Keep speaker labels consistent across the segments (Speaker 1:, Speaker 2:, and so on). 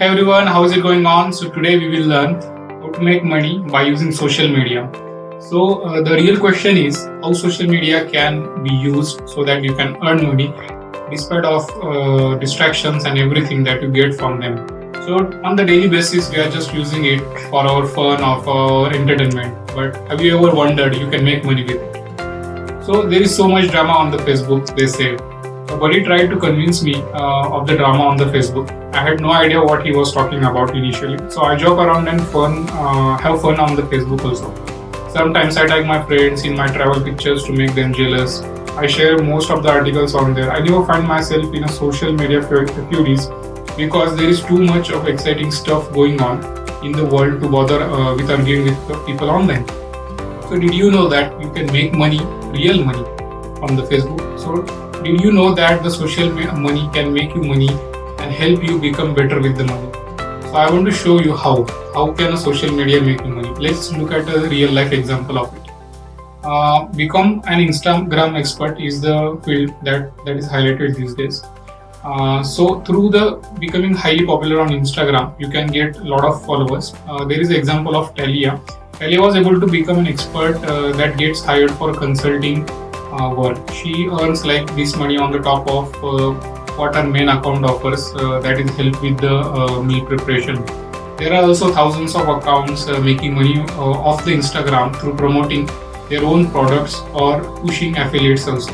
Speaker 1: Hey everyone, how is it going on? So today we will learn how to make money by using social media. So the real question is how social media can be used so that you can earn money despite of distractions and everything that you get from them. So on the daily basis we are just using it for our fun or for our entertainment. But have you ever wondered you can make money with it? So there is so much drama on the Facebook, they say. A buddy tried to convince me of the drama on the Facebook. I had no idea what he was talking about initially. So I joke around and have fun on the Facebook also. Sometimes I tag my friends in my travel pictures to make them jealous. I share most of the articles on there. I never find myself in a social media furious because there is too much of exciting stuff going on in the world to bother with arguing with the people online. So did you know that you can make money, real money, from the Facebook? So did you know that the social money can make you money and help you become better with the money? So I want to show you how. How can a social media make you money? Let's look at a real life example of it. Become an Instagram expert is the field that is highlighted these days. So through the becoming highly popular on Instagram, you can get a lot of followers. There is an example of Talia. Talia was able to become an expert that gets hired for consulting work. She earns like this money on the top of what her main account offers, that is help with the meal preparation. There are also thousands of accounts making money off the Instagram through promoting their own products or pushing affiliates also.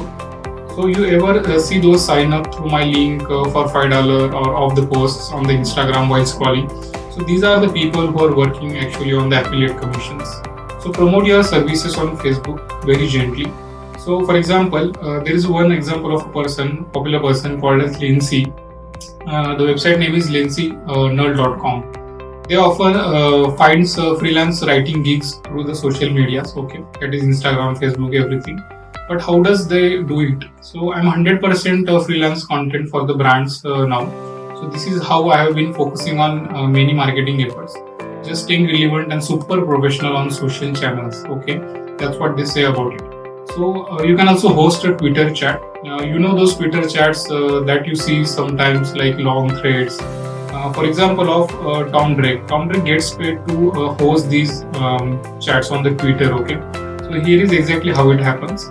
Speaker 1: So you ever see those sign up through my link for $5 or off the posts on the Instagram while scrolling? So these are the people who are working actually on the affiliate commissions. So promote your services on Facebook very gently. So for example, there is one example of a popular person called as Lindsay. The website name is lindsaynull.com. They often finds freelance writing gigs through the social medias, okay, that is Instagram, Facebook, everything. But how does they do it? So I'm 100% freelance content for the brands now. So this is how I have been focusing on many marketing efforts. Just staying relevant and super professional on social channels, okay, that's what they say about it. So you can also host a Twitter chat. You know those Twitter chats that you see sometimes like long threads. For example of Tom Drake. Tom Drake gets paid to host these chats on the Twitter, okay. So here is exactly how it happens.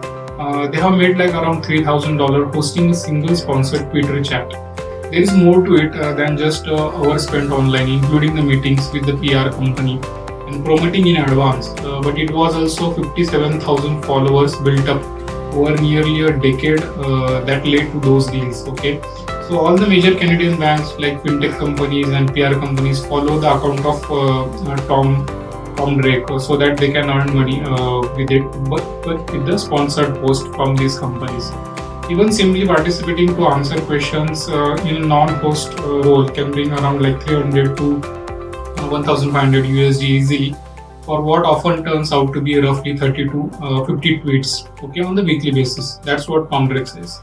Speaker 1: They have made like around $3,000 hosting a single sponsored Twitter chat. There is more to it than just hours spent online, including the meetings with the PR company and promoting in advance. But it was also 57,000 followers built up over nearly a decade that led to those deals. Okay, so all the major Canadian banks like fintech companies and PR companies follow the account of Tom Drake so that they can earn money with it, but with the sponsored post from these companies. Even simply participating to answer questions in a non-host role can bring around like 300 to 1,500 USD easily for what often turns out to be roughly 30 to 50 tweets, okay, on the weekly basis. That's what Tom Drake says.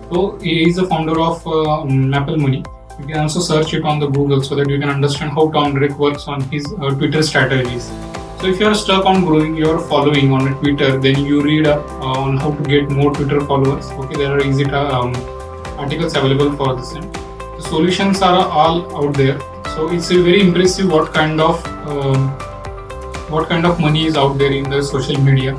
Speaker 1: So he is the founder of Maple Money. You can also search it on the Google so that you can understand how Tom Drake works on his Twitter strategies. So if you are stuck on growing your following on Twitter, then you read up on how to get more Twitter followers. Okay, there are easy articles available for this. The solutions are all out there. So it's very impressive what kind of money is out there in the social media.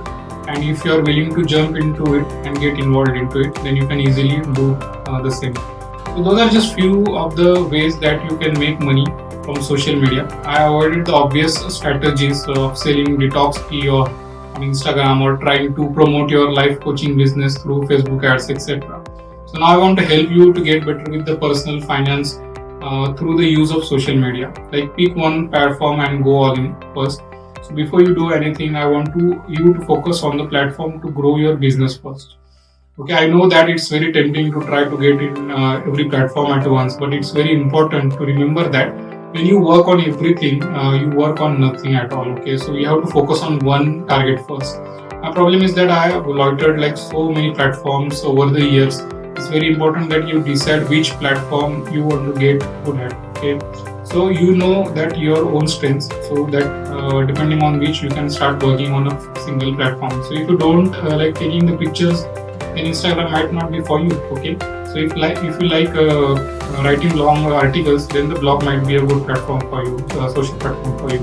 Speaker 1: And if you are willing to jump into it and get involved into it, then you can easily do the same. So those are just few of the ways that you can make money from social media. I avoided the obvious strategies of selling detox tea or on Instagram or trying to promote your life coaching business through Facebook ads, etc. So now I want to help you to get better with the personal finance through the use of social media. Like pick one platform and go all in first. So before you do anything, I want you to focus on the platform to grow your business first. Okay, I know that it's very tempting to try to get in every platform at once, but it's very important to remember that when you work on everything, you work on nothing at all. Okay, so you have to focus on one target first. My problem is that I have loitered like so many platforms over the years. It's very important that you decide which platform you want to get good at. Okay, so you know that your own strengths, so that depending on which you can start working on a single platform. So if you don't like taking the pictures, then Instagram might not be for you. Okay, so So if you like writing long articles, then the blog might be a good platform for you, social platform for you.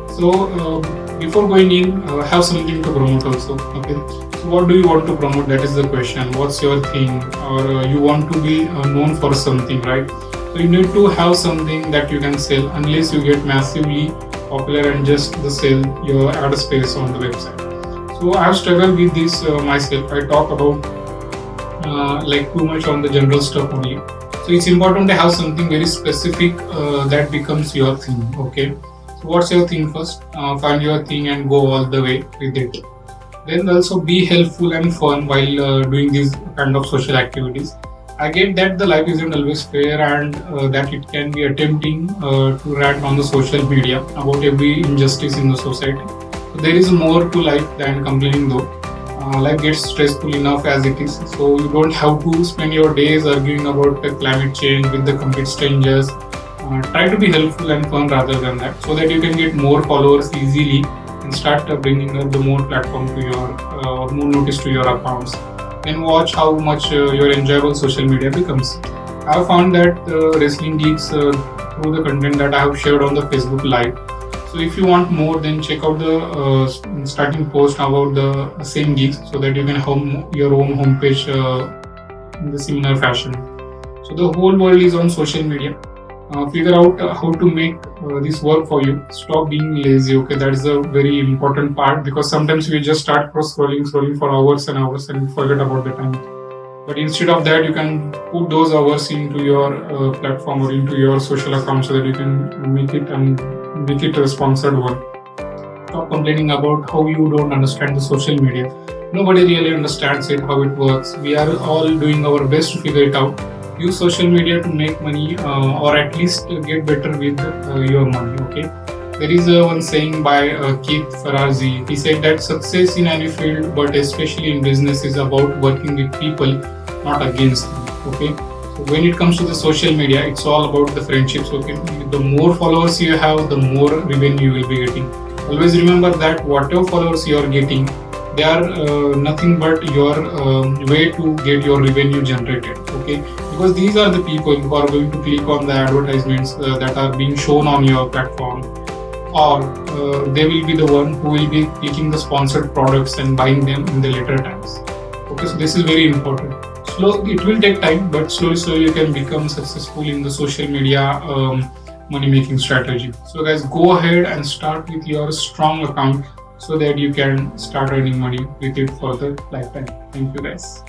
Speaker 1: So before going in, have something to promote also. Okay. So what do you want to promote? That is the question. What's your thing? Or you want to be known for something, right? So you need to have something that you can sell, unless you get massively popular and just sell your ad space on the website. So I have struggled with this myself. I talk about like too much on the general stuff only. So it's important to have something very specific that becomes your thing. Okay. So what's your thing first? Find your thing and go all the way with it. Then also be helpful and fun while doing these kind of social activities. I get that the life isn't always fair and that it can be tempting to rant on the social media about every injustice in the society. So there is more to life than complaining though. Life gets stressful enough as it is, so you don't have to spend your days arguing about climate change with the complete strangers. Try to be helpful and fun rather than that, so that you can get more followers easily and start bringing up the more platform to your more notice to your accounts. And watch how much your enjoyable social media becomes. I have found that wrestling geeks through the content that I have shared on the Facebook Live. So if you want more, then check out the starting post about the same geeks, so that you can have your own homepage in the similar fashion. So the whole world is on social media. Figure out how to make this work for you. Stop being lazy. Okay, that is a very important part, because sometimes we just start scrolling for hours and hours and we forget about the time. But instead of that, you can put those hours into your platform or into your social account, so that you can make it a sponsored one. Stop complaining about how you don't understand the social media. Nobody really understands it, how it works. We are all doing our best to figure it out. Use social media to make money, or at least get better with your money. Okay. There is one saying by Keith Ferrazzi. He said that success in any field, but especially in business, is about working with people, not against them. Okay. So when it comes to the social media, it's all about the friendships. Okay. The more followers you have, the more revenue you will be getting. Always remember that whatever followers you are getting, they are nothing but your way to get your revenue generated. Okay, because these are the people who are going to click on the advertisements that are being shown on your platform, or they will be the one who will be clicking the sponsored products and buying them in the later times. Okay, so this is very important. It will take time, but slowly you can become successful in the social media money making strategy. So guys, go ahead and start with your strong account, so that you can start earning money with it for the lifetime. Thank you guys.